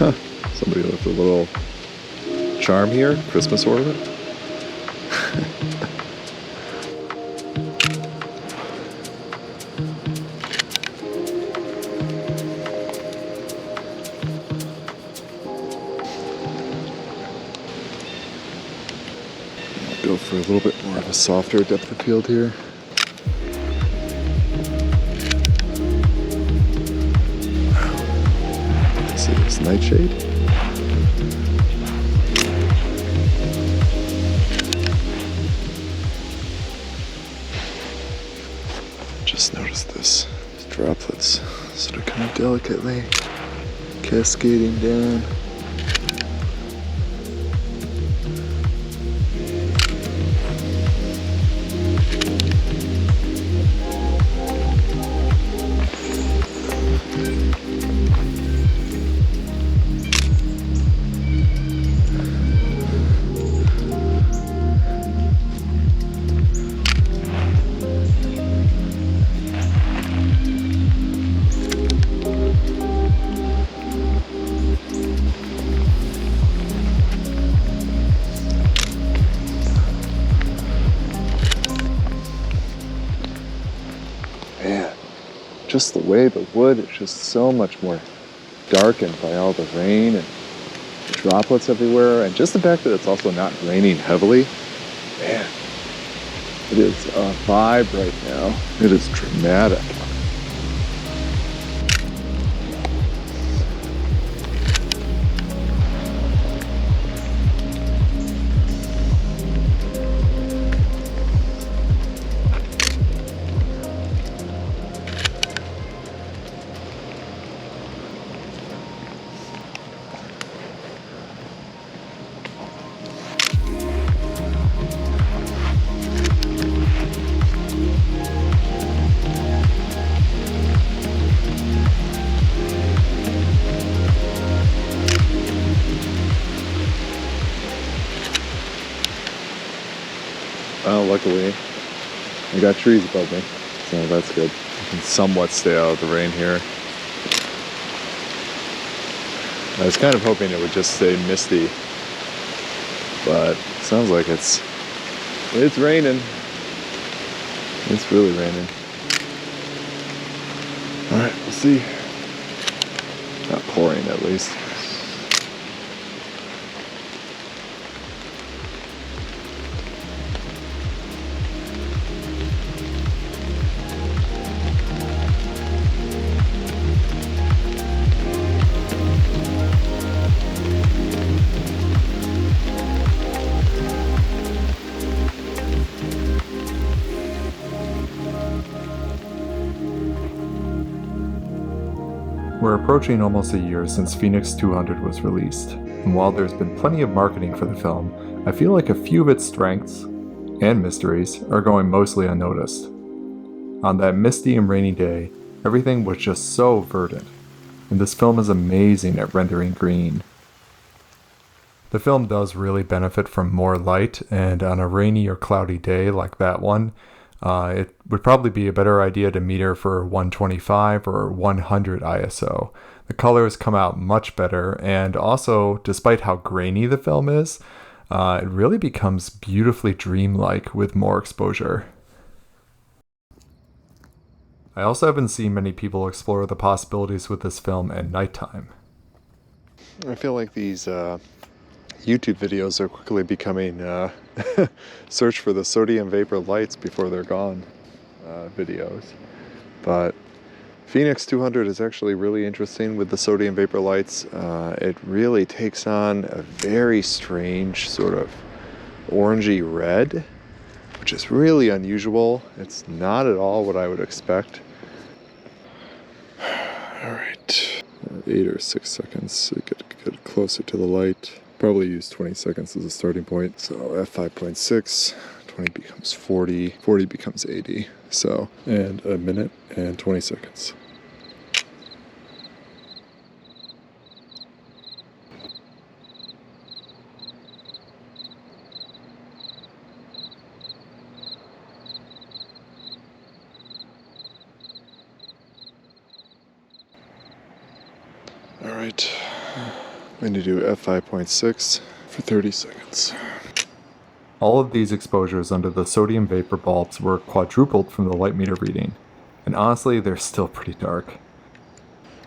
Somebody left a little charm here, Christmas ornament. I'll go for a little bit more of a softer depth of field here. See this nightshade? Just noticed this. These droplets sort of kind of delicately cascading down. Man, just the way the wood is just so much more darkened by all the rain and the droplets everywhere, and just the fact that it's also not raining heavily. Man, it is a vibe right now. It is dramatic. Well, luckily, I got trees above me, so that's good. I can somewhat stay out of the rain here. I was kind of hoping it would just stay misty, but it sounds like it's raining. It's really raining. All right, we'll see. Not pouring, at least. We're approaching almost a year since Phoenix 200 was released, and while there's been plenty of marketing for the film, I feel like a few of its strengths and mysteries are going mostly unnoticed. On that misty and rainy day, everything was just so verdant, and this film is amazing at rendering green. The film does really benefit from more light, and on a rainy or cloudy day like that one, it would probably be a better idea to meter for 125 or 100 ISO. The colors come out much better, and also, despite how grainy the film is, it really becomes beautifully dreamlike with more exposure. I also haven't seen many people explore the possibilities with this film at nighttime. I feel like these YouTube videos are quickly becoming search for the sodium vapor lights before they're gone videos. But Phoenix 200 is actually really interesting with the sodium vapor lights. It really takes on a very strange sort of orangey red, which is really unusual. It's not at all what I would expect. All right, 8 or 6 seconds so get closer to the light. Probably use 20 seconds as a starting point. So f5.6, 20 becomes 40, 40 becomes 80. So, and a minute and 20 seconds. All right, going to do f5.6 for 30 seconds. All of these exposures under the sodium vapor bulbs were quadrupled from the light meter reading, and honestly, they're still pretty dark.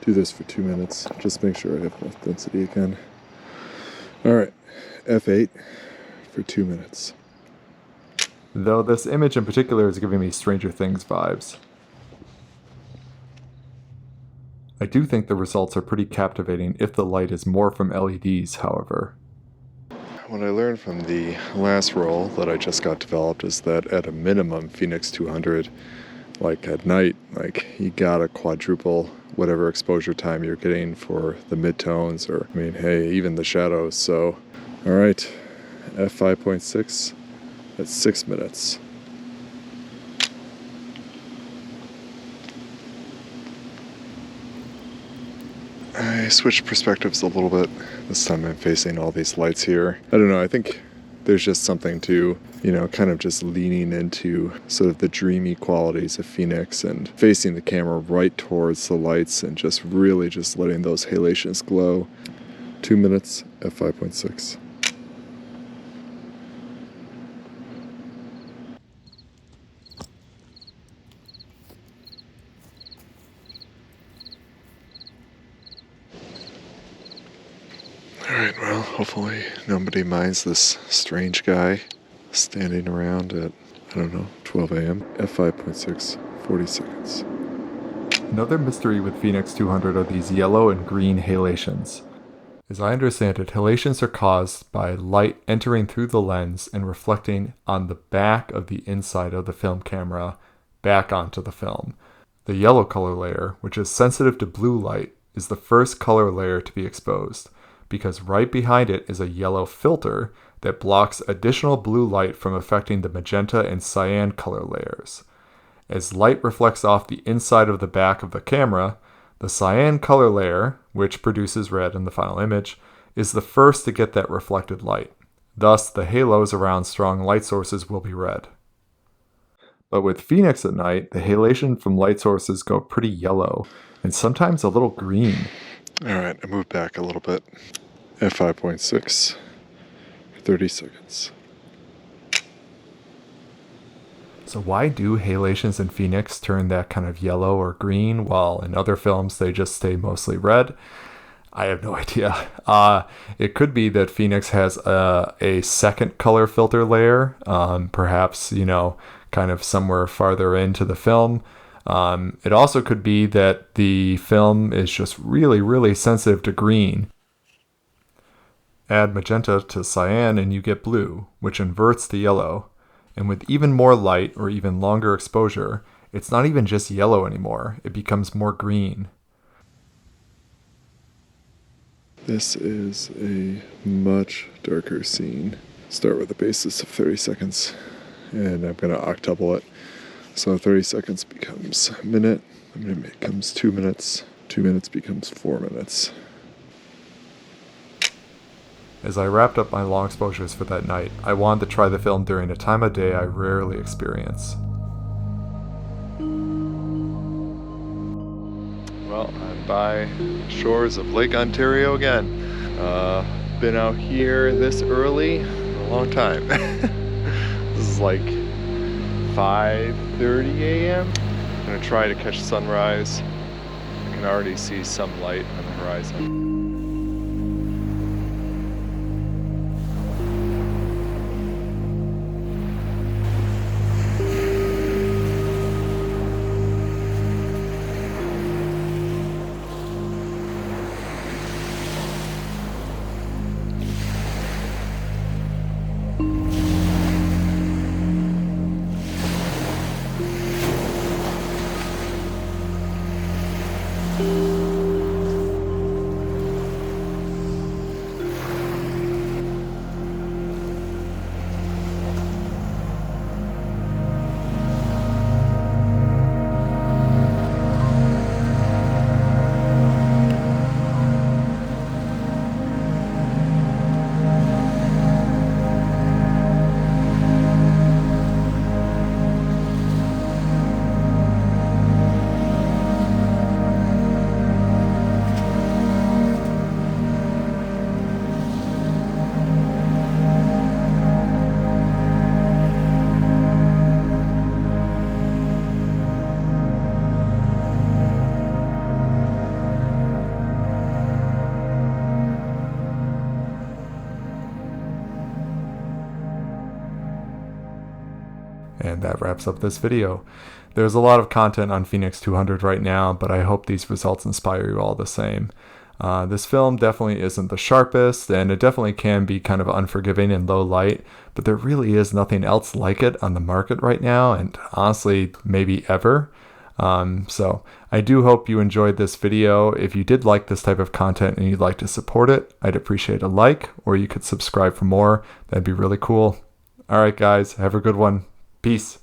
Do this for 2 minutes. Just make sure I have enough density again. Alright, f8 for 2 minutes. Though this image in particular is giving me Stranger Things vibes. I do think the results are pretty captivating if the light is more from LEDs, however. What I learned from the last roll that I just got developed is that at a minimum, Phoenix 200, like at night, like you gotta quadruple whatever exposure time you're getting for the midtones, or I mean, hey, even the shadows. So, all right, f5.6 at 6 minutes. I switched perspectives a little bit. This time I'm facing all these lights here. I don't know, I think there's just something to, you know, kind of just leaning into sort of the dreamy qualities of Phoenix and facing the camera right towards the lights and just really just letting those halations glow. 2 minutes, f5.6. Alright, well, hopefully nobody minds this strange guy standing around at, I don't know, 12 a.m. f5.6, 40 seconds. Another mystery with Phoenix 200 are these yellow and green halations. As I understand it, halations are caused by light entering through the lens and reflecting on the back of the inside of the film camera back onto the film. The yellow color layer, which is sensitive to blue light, is the first color layer to be exposed, because right behind it is a yellow filter that blocks additional blue light from affecting the magenta and cyan color layers. As light reflects off the inside of the back of the camera, the cyan color layer, which produces red in the final image, is the first to get that reflected light. Thus, the halos around strong light sources will be red. But with Phoenix at night, the halation from light sources go pretty yellow, and sometimes a little green. Alright, I moved back a little bit. f5.6, 30 seconds. So why do halations in Phoenix turn that kind of yellow or green, while in other films they just stay mostly red? I have no idea. It could be that Phoenix has a second color filter layer, perhaps, you know, kind of somewhere farther into the film. It also could be that the film is just really, really sensitive to green. Add magenta to cyan and you get blue, which inverts the yellow. And with even more light or even longer exposure, it's not even just yellow anymore. It becomes more green. This is a much darker scene. Start with a basis of 30 seconds, and I'm going to octuple it. So 30 seconds becomes a minute, a minute becomes 2 minutes, 2 minutes becomes 4 minutes. As I wrapped up my long exposures for that night, I wanted to try the film during a time of day I rarely experience. Well, I'm by shores of Lake Ontario again. Been out here this early in a long time. This is like 5:30 a.m. I'm gonna try to catch sunrise. I can already see some light on the horizon. And that wraps up this video. There's a lot of content on Phoenix 200 right now, but I hope these results inspire you all the same. This film definitely isn't the sharpest, and it definitely can be kind of unforgiving in low light, but there really is nothing else like it on the market right now, and honestly, maybe ever. So I do hope you enjoyed this video. If you did like this type of content and you'd like to support it, I'd appreciate a like, or you could subscribe for more. That'd be really cool. All right, guys, have a good one. Peace.